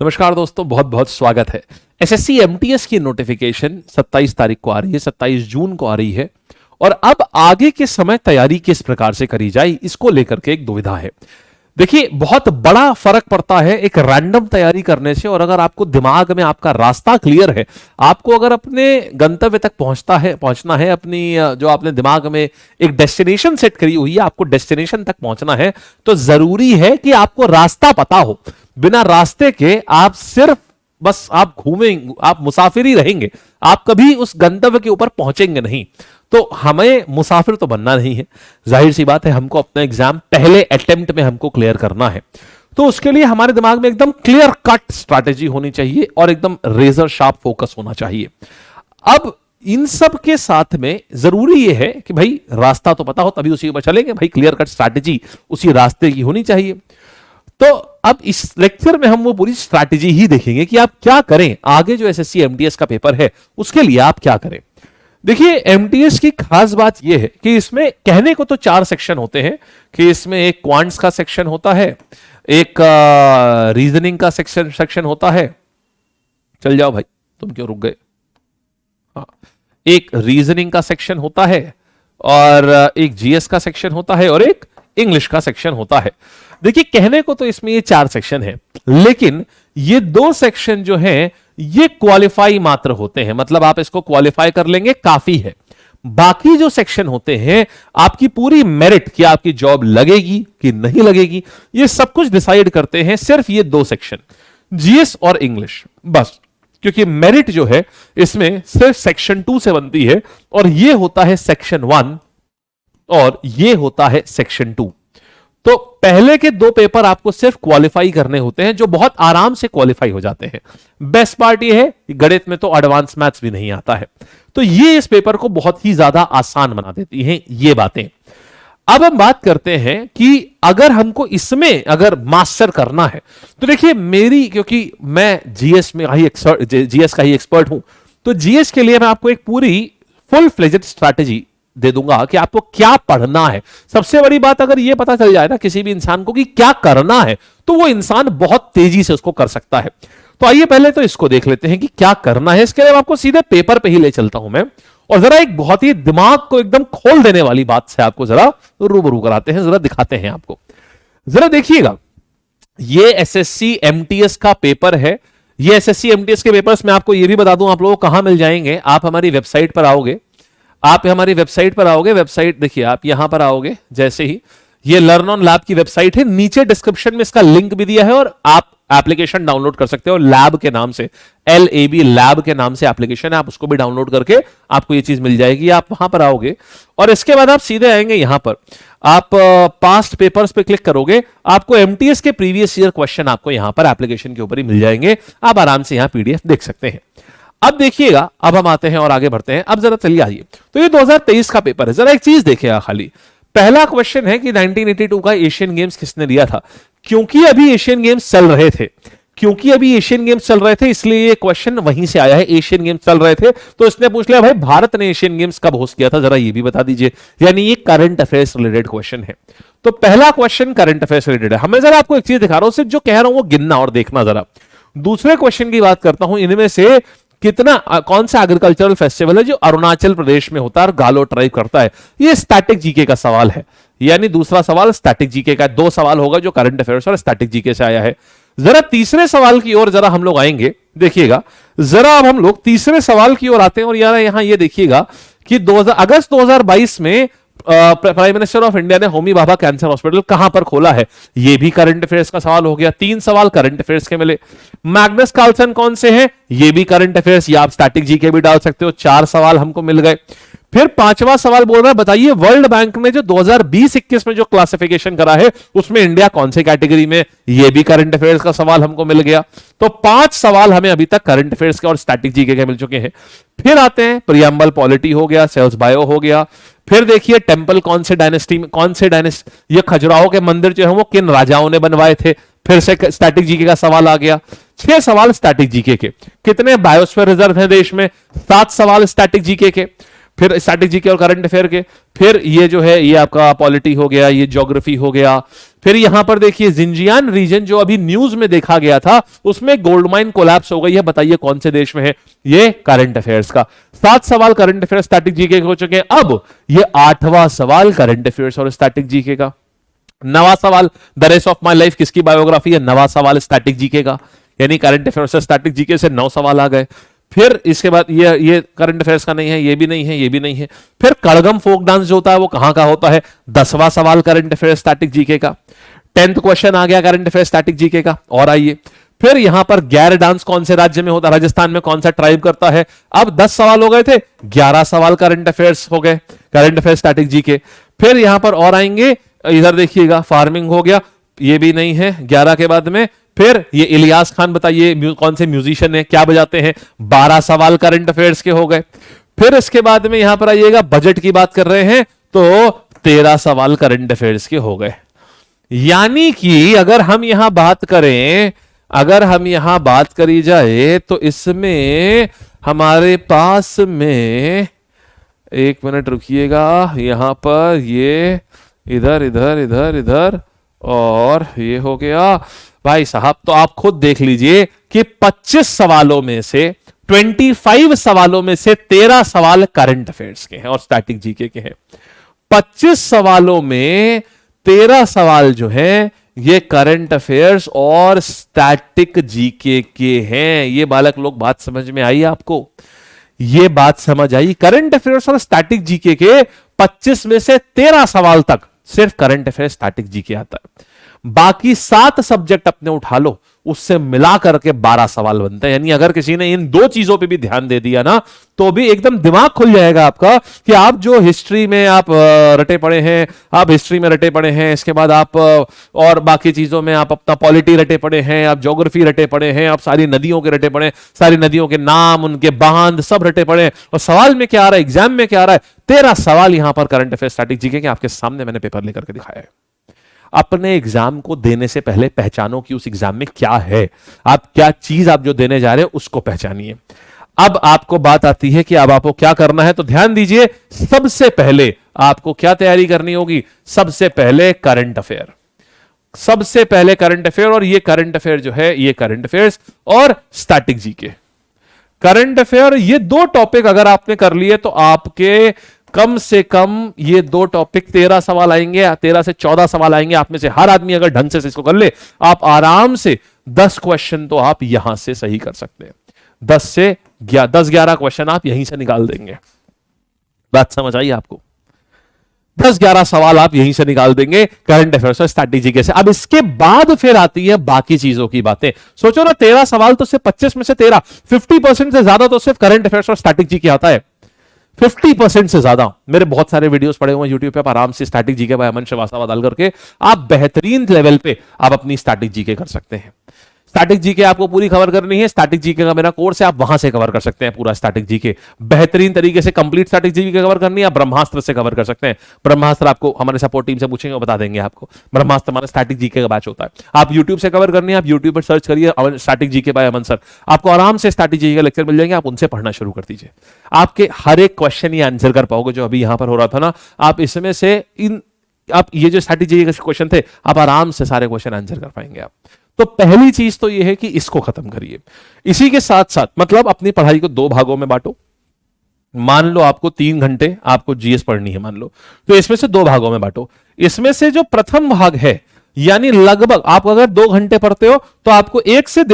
नमस्कार दोस्तों, बहुत बहुत स्वागत है। एसएससी एमटीएस की नोटिफिकेशन 27 तारीख को आ रही है, 27 जून को आ रही है। और अब आगे के समय तैयारी किस प्रकार से करी जाए, इसको लेकर के एक दुविधा है। देखिए, बहुत बड़ा फर्क पड़ता है एक रैंडम तैयारी करने से, और अगर आपको दिमाग में आपका रास्ता क्लियर है, आपको अगर अपने गंतव्य तक पहुंचना है, अपनी जो आपने दिमाग में एक डेस्टिनेशन सेट करी हुई है, आपको डेस्टिनेशन तक पहुंचना है, तो जरूरी है कि आपको रास्ता पता हो। बिना रास्ते के आप सिर्फ बस आप घूमेंगे, आप मुसाफिर ही रहेंगे, आप कभी उस गंतव्य के ऊपर पहुंचेंगे नहीं। तो हमें मुसाफिर तो बनना नहीं है, जाहिर सी बात है, हमको अपना एग्जाम पहले अटेम्प्ट में हमको क्लियर करना है। तो उसके लिए हमारे दिमाग में एकदम क्लियर कट स्ट्रैटेजी होनी चाहिए और एकदम रेजर शार्प फोकस होना चाहिए। अब इन सब के साथ में जरूरी यह है कि भाई रास्ता तो पता हो, तभी उसी पर चलेंगे। भाई क्लियर कट स्ट्रैटेजी उसी रास्ते की होनी चाहिए। तो अब इस लेक्चर में हम वो पूरी स्ट्रैटेजी ही देखेंगे कि आप क्या करें आगे, जो एसएससी एमटीएस का पेपर है उसके लिए आप क्या करें। देखिए, एमटीएस की खास बात यह है कि इसमें कहने को तो 4 सेक्शन होते हैं, कि इसमें एक क्वांट्स का सेक्शन होता है, एक रीजनिंग का सेक्शन होता है। चल जाओ भाई, तुम क्यों रुक गए। हाँ, एक रीजनिंग का सेक्शन होता है, और एक जीएस का सेक्शन होता है, और एक इंग्लिश का सेक्शन होता है। देखिए, कहने को तो इसमें ये 4 सेक्शन है, लेकिन ये 2 सेक्शन जो हैं ये क्वालिफाई मात्र होते हैं, मतलब आप इसको क्वालिफाई कर लेंगे काफी है। बाकी जो सेक्शन होते हैं, आपकी पूरी मेरिट, कि आपकी जॉब लगेगी कि नहीं लगेगी, ये सब कुछ डिसाइड करते हैं सिर्फ ये 2 सेक्शन, जीएस और इंग्लिश, बस। क्योंकि मेरिट जो है इसमें सिर्फ सेक्शन 2 से बनती है, और ये होता है सेक्शन 1 और ये होता है सेक्शन 2। तो पहले के 2 पेपर आपको सिर्फ क्वालिफाई करने होते हैं, जो बहुत आराम से क्वालिफाई हो जाते हैं। बेस्ट पार्ट ये है, गणित में तो एडवांस मैथ्स भी नहीं आता है, तो ये इस पेपर को बहुत ही ज्यादा आसान बना देती हैं ये बातें। अब हम बात करते हैं कि अगर हमको इसमें अगर मास्टर करना है, तो देखिए मेरी, क्योंकि मैं जीएस का ही एक्सपर्ट हूं, तो जीएस के लिए मैं आपको एक पूरी फुल फ्लेजेड स्ट्रैटेजी दे दूंगा कि आपको क्या पढ़ना है। सबसे बड़ी बात, अगर यह पता चल जाए ना किसी भी इंसान को कि क्या करना है, तो वो इंसान बहुत तेजी से उसको कर सकता है। तो आइए पहले तो इसको देख लेते हैं कि क्या करना है। इसके लिए आपको सीधे पेपर पे ही ले चलता हूं मैं, और जरा एक बहुत ही दिमाग को एकदम खोल देने वाली बात से आपको जरा रूबरू कराते हैं, जरा दिखाते हैं आपको। जरा देखिएगा, ये एसएससी एमटीएस का पेपर है। ये एसएससी एमटीएस के पेपर्स मैं आपको ये भी बता दूं आप लोगों को कहां मिल जाएंगे। आप हमारी वेबसाइट पर आओगे, वेबसाइट देखिए, आप यहां पर आओगे, जैसे ही ये लर्न ऑन लैब की वेबसाइट है, नीचे डिस्क्रिप्शन में इसका लिंक भी दिया है, और आप एप्लीकेशन डाउनलोड कर सकते हो लैब के नाम से, LAB लैब के नाम से एप्लीकेशन है, आप उसको भी डाउनलोड करके आपको ये चीज मिल जाएगी। आप वहां पर आओगे और इसके बाद आप सीधे आएंगे यहां पर, आप पास्ट पेपर्स पे क्लिक करोगे, आपको एमटीएस के प्रीवियस ईयर क्वेश्चन आपको यहां पर एप्लीकेशन के ऊपर ही मिल जाएंगे। आप आराम से यहां पीडीएफ देख सकते हैं। अब देखिएगा, अब हम आते हैं और आगे बढ़ते हैं। अब जरा चलिए आइए, तो ये 2023 का पेपर है। जरा एक चीज देखिएगा, खाली पहला क्वेश्चन है कि 1982 का एशियन गेम्स किसने लिया था। क्योंकि अभी एशियन गेम्स चल रहे थे, इसलिए ये क्वेश्चन वहीं से आया है। एशियन गेम्स चल रहे थे तो इसने पूछ लिया, भाई भारत ने एशियन गेम्स कब होस्ट किया था, जरा ये भी बता दीजिए। यानी ये करंट अफेयर्स रिलेटेड क्वेश्चन है। तो पहला क्वेश्चन करंट अफेयर्स रिलेटेड है। हमें जरा आपको एक चीज दिखा रहा हूं, सिर्फ जो कह रहा हूं वो गिनना और देखना जरा। दूसरे क्वेश्चन की बात करता हूं, इनमें से कौन सा एग्रीकल्चरल फेस्टिवल है जो अरुणाचल प्रदेश में होता है और गालो ट्राइब करता है। ये स्टैटिक जीके का सवाल है, यानी दूसरा सवाल स्टैटिक जीके का। 2 सवाल होगा जो करंट अफेयर्स और स्टैटिक जीके से आया है। जरा तीसरे सवाल की ओर जरा हम लोग आएंगे, देखिएगा जरा। अब हम लोग तीसरे सवाल की ओर आते हैं, और यार यहां ये देखिएगा कि अगस्त 2022 में प्राइम मिनिस्टर ऑफ इंडिया ने होमी भाभा कैंसर हॉस्पिटल कहां पर खोला है। यह भी करंट अफेयर्स का सवाल हो गया। 3 सवाल करंट अफेयर्स के मिले। मैग्नस कार्लसन कौन से हैं, ये भी करंट अफेयर्स, या आप स्टैटिक जीके भी डाल सकते हो। 4 सवाल हमको मिल गए। फिर 5वां सवाल बोल रहा है, बताइए वर्ल्ड बैंक ने जो 2020-21 में जो क्लासिफिकेशन करा है उसमें इंडिया कौन से कैटेगरी में, ये भी करंट अफेयर्स का सवाल हमको मिल गया। तो 5 सवाल हमें अभी तक करंट अफेयर्स के और स्टैटिक जीके के मिल चुके हैं। फिर आते हैं प्रियम्बल पॉलिटी हो गया, सेल्स बायो हो गया। फिर देखिए टेंपल कौन से डायनेस्टी, ये खजुराहो के मंदिर जो है वो किन राजाओं ने बनवाए थे, फिर से स्टैटिक जीके का सवाल आ गया। 6 सवाल स्टैटिक जीके के। कितने बायोस्फीयर रिजर्व हैं देश में, 7 सवाल स्टैटिक जीके के। फिर स्टैटिक जीके और करंट अफेयर के, फिर ये जो है ये आपका पॉलिटी हो गया, ये ज्योग्राफी हो गया। फिर यहां पर देखिए जिंजियान रीजन जो अभी न्यूज में देखा गया था, उसमें गोल्ड माइन कोलैप्स हो गई है, बताइए कौन से देश में है, ये करंट अफेयर्स का। 7 सवाल करंट अफेयर्स स्टैटिक जीके हो चुके हैं। अब ये 8वां सवाल करंट अफेयर्स और स्टैटिक जीके का। 9वां सवाल the rest of my life किसकी बायोग्राफी है, 9वां सवाल स्टैटिक जीके का, यानी करंट अफेयर्स से स्टैटिक जीके से 9 सवाल आ गए। फिर इसके बाद ये करंट अफेयर्स का नहीं है, ये भी नहीं है, ये भी नहीं है। फिर कड़गम फोक डांस जो होता है वो कहां का होता है, 10वां सवाल करंट अफेयर्स स्टैटिक जीके का। 10th क्वेश्चन आ गया करंट अफेयर्स स्टैटिक जीके का। और आइए फिर यहां पर गैर डांस कौन से राज्य में होता है, राजस्थान में कौन सा ट्राइब करता है। अब 10 सवाल हो गए थे, 11 सवाल करंट अफेयर्स हो गए, करंट अफेयर्स स्टैटिक जीके। फिर यहां पर और आएंगे, इधर देखिएगा फार्मिंग हो गया, ये भी नहीं है 11 के बाद में। फिर ये इलियास खान बताइए कौन से म्यूजिशियन है, क्या बजाते हैं, 12 सवाल करंट अफेयर्स के हो गए। फिर इसके बाद में यहां पर आइएगा, बजट की बात कर रहे हैं तो 13 सवाल करंट अफेयर्स के हो गए। यानी कि अगर हम यहां बात करें, अगर हम यहां बात करी जाए तो इसमें हमारे पास में, एक मिनट रुकिएगा, यहां पर ये इधर इधर इधर इधर और ये हो गया भाई साहब। तो आप खुद देख लीजिए कि 25 सवालों में से 25 सवालों में से 13 सवाल करंट अफेयर्स के हैं और स्टैटिक जीके के हैं। 25 सवालों में 13 सवाल जो है ये करंट अफेयर्स और स्टैटिक जीके के हैं। ये बालक लोग बात समझ में आई आपको, ये बात समझ आई। करंट अफेयर्स और स्टैटिक जीके के 25 में से 13 सवाल तक सिर्फ करंट अफेयर्स स्टैटिक जीके आता है। बाकी 7 सब्जेक्ट अपने उठा लो, उससे मिला करके 12 सवाल बनते हैं। यानी अगर किसी ने इन 2 चीजों पे भी ध्यान दे दिया ना, तो भी एकदम दिमाग खुल जाएगा आपका कि आप जो हिस्ट्री में आप रटे पड़े हैं, आप हिस्ट्री में रटे पड़े हैं, इसके बाद आप और बाकी चीजों में आप अपना पॉलिटी रटे पड़े हैं, आप ज्योग्राफी रटे पड़े हैं, आप सारी नदियों के रटे पड़े हैं, सारी नदियों के नाम, उनके बांध सब रटे पड़े हैं। और सवाल में क्या आ रहा है, एग्जाम में क्या आ रहा है, 13 सवाल यहां पर करंट अफेयर स्टैटिक जीके के आपके सामने मैंने पेपर लेकर के दिखाया है। अपने एग्जाम को देने से पहले पहचानो कि उस एग्जाम में क्या है, आप क्या चीज आप जो देने जा रहे हो उसको पहचानिए। अब आपको बात आती है कि अब आपको क्या करना है, तो ध्यान दीजिए, सबसे पहले आपको क्या तैयारी करनी होगी, सबसे पहले करंट अफेयर, सबसे पहले करंट अफेयर। और ये करंट अफेयर जो है, ये करंट अफेयर्स और स्टैटिक जीके, करंट अफेयर, ये 2 टॉपिक अगर आपने कर लिए तो आपके कम से कम ये 2 टॉपिक 13 सवाल आएंगे, 13 से 14 सवाल आएंगे। आप में से हर आदमी अगर ढंग से इसको कर ले, आप आराम से 10 क्वेश्चन तो आप यहां से सही कर सकते हैं। 10-11 क्वेश्चन आप यहीं से निकाल देंगे। बात समझ आई आपको? 10-11 सवाल आप यहीं से निकाल देंगे करंट अफेयर्स और स्टैटिक जीके से। अब इसके बाद फिर आती है बाकी चीजों की बातें। सोचो ना, 13 सवाल तो सिर्फ 25 में से 13, 50% से ज्यादा तो सिर्फ करंट अफेयर्स और स्टैटिक जीके आता है। 50% से ज्यादा। मेरे बहुत सारे वीडियोस पड़े हुए हैं यूट्यूब पे, आप आराम से स्टैटिक जीके बाय अमन श्रीवास्तव डाल करके आप बेहतरीन लेवल पे आप अपनी स्टैटिक जीके कर सकते हैं। स्टैटिक जीके आपको पूरी कवर करनी है, स्टैटिक जीके का मेरा कोर्स है, आप वहां से कवर कर सकते हैं पूरा स्टैटिक जीके बेहतरीन तरीके से। कंप्लीट स्टैटिक जीके कवर करनी है, आप ब्रह्मास्त्र से कवर कर सकते हैं। ब्रह्मास्त्र आपको हमारे सपोर्ट टीम से पूछेंगे, बता देंगे आपको। ब्रह्मास्त्र हमारा स्टैटिक जीके का बैच होता है। आप यूट्यूब से कवर करनी है, आप यूट्यूब पर सर्च करिए static GK by Aman sir, आपको आराम से स्टैटिक जीके का लेक्चर मिल जाएंगे। आप उनसे पढ़ना शुरू कर दीजिए, आपके हर एक क्वेश्चन ये आंसर कर पाओगे जो अभी यहां पर हो रहा था ना। आप इसमें से आप ये जो स्टैटिक जीके के क्वेश्चन थे, आप आराम से सारे क्वेश्चन आंसर कर पाएंगे आप। तो पहली चीज तो यह है कि इसको खत्म करिए। इसी के साथ साथ मतलब अपनी पढ़ाई को 2 भागों में बांटो। मान लो आपको 3 घंटे आपको जीएस पढ़नी है, मान लो, तो इसमें से 2 भागों में बांटो। इसमें से जो प्रथम भाग है, यानी लगभग आप अगर 2 घंटे पढ़ते हो तो आपको 1 से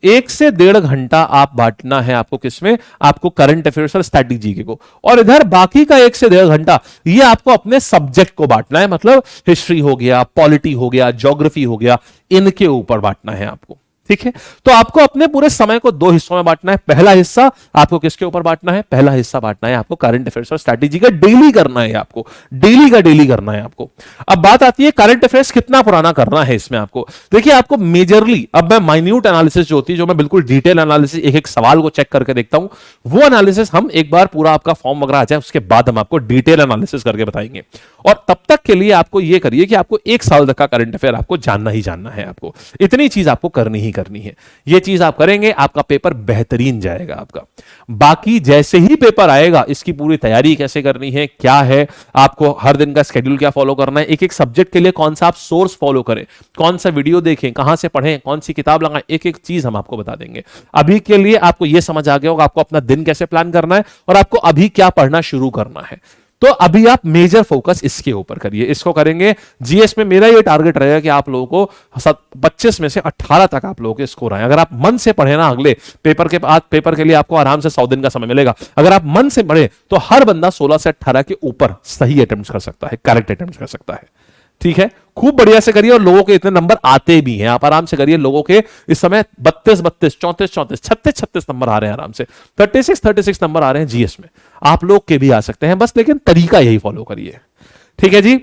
1.5 घंटा आप बांटना है। आपको किसमें? आपको करंट अफेयर्स और स्टैटिक जीके को। और इधर बाकी का 1 से 1.5 घंटा ये आपको अपने सब्जेक्ट को बांटना है। मतलब हिस्ट्री हो गया, पॉलिटी हो गया, ज्योग्राफी हो गया, इनके ऊपर बांटना है आपको। ठीक है, तो आपको अपने पूरे समय को 2 हिस्सों में बांटना है। पहला हिस्सा आपको किसके ऊपर बांटना है? पहला हिस्सा बांटना है आपको करंट अफेयर्स और स्ट्रैटेजी का। डेली करना है आपको, डेली का डेली करना है आपको। अब बात आती है करंट अफेयर्स कितना पुराना करना है इसमें आपको। देखिए आपको मेजरली, अब मैं माइन्यूट एनालिसिस जो होती है, जो मैं बिल्कुल डिटेल एनालिसिस एक एक सवाल को चेक करके देखता हूं, वो एनालिसिस हम एक बार पूरा आपका फॉर्म वगैरह आ जाए उसके बाद हम आपको डिटेल एनालिसिस करके बताएंगे। और तब तक के लिए आपको ये करिए कि आपको 1 साल तक का करंट अफेयर आपको जानना ही जानना है। आपको इतनी चीज आपको करनी ही करनी है। ये चीज आप करेंगे, आपका पेपर बेहतरीन जाएगा आपका। बाकी जैसे ही पेपर आएगा, इसकी पूरी तैयारी कैसे करनी है, क्या है, आपको हर दिन का स्केड्यूल क्या फॉलो करना है, एक एक सब्जेक्ट के लिए कौन सा आप सोर्स फॉलो करें, कौन सा वीडियो देखें, कहां से पढ़ें, कौन सी किताब लगाएं, एक एक चीज हम आपको बता देंगे। अभी के लिए आपको यह समझ आ गया होगा आपको अपना दिन कैसे प्लान करना है और आपको अभी क्या पढ़ना शुरू करना है। तो अभी आप मेजर फोकस इसके ऊपर करिए, इसको करेंगे। जीएस में मेरा ये टारगेट रहेगा कि आप लोगों को 25 में से 18 तक आप लोगों के स्कोर आए। अगर आप मन से पढ़े ना, अगले पेपर के बाद, पेपर के लिए आपको आराम से 100 दिन का समय मिलेगा। अगर आप मन से पढ़े तो हर बंदा 16 से 18 के ऊपर सही अटेम्प्ट कर सकता है, करेक्ट अटेम्प्ट कर सकता है। ठीक है, खूब बढ़िया से करिए और लोगों के इतने नंबर आते भी हैं। आप आराम से करिए, लोगों के इस समय 32 32, 34 34, 36 36 नंबर आ रहे हैं, आराम से 36 36 नंबर आ रहे हैं जीएस में। आप लोग के भी आ सकते हैं, बस लेकिन तरीका यही फॉलो करिए। ठीक है जी।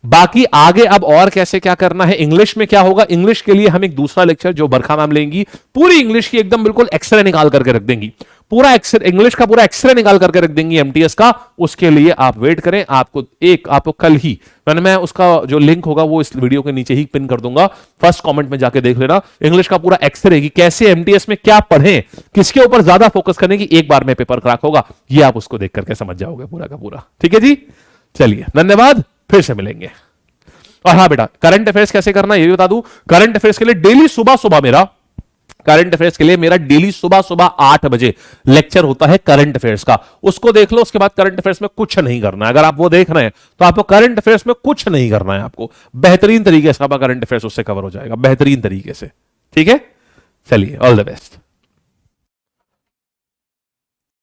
बाकी आगे अब और कैसे क्या करना है, इंग्लिश में क्या होगा, इंग्लिश के लिए हम एक दूसरा लेक्चर जो बरखा मैम लेंगी, पूरी इंग्लिश की एकदम बिल्कुल एक्सरे निकाल करके रख देंगी, पूरा एक्सरे, इंग्लिश का पूरा एक्सरे निकाल करके रख देंगी एमटीएस का। उसके लिए आप वेट करें, आपको कल ही मैं उसका जो लिंक होगा वो इस वीडियो के नीचे ही पिन कर दूंगा, फर्स्ट कमेंट में जाके देख लेना। इंग्लिश का पूरा एक्सरे की कैसे एमटीएस में क्या पढ़ें, किसके ऊपर ज्यादा फोकस करने की, एक बार में पेपर क्रैक होगा, ये आप उसको देख करके समझ जाओगे पूरा का पूरा। ठीक है जी, चलिए धन्यवाद, फिर से मिलेंगे। और हाँ बेटा, करंट अफेयर्स कैसे करना है ये भी बता दूं। करंट अफेयर्स के लिए डेली सुबह सुबह मेरा डेली सुबह सुबह 8 बजे लेक्चर होता है करंट अफेयर्स का, उसको देख लो। उसके बाद करंट अफेयर्स में कुछ नहीं करना है। अगर आप वो देख रहे हैं तो आपको करंट अफेयर्स में कुछ नहीं करना है, आपको बेहतरीन तरीके से आपका करंट अफेयर्स उससे कवर हो जाएगा, बेहतरीन तरीके से। ठीक है, चलिए, ऑल द बेस्ट।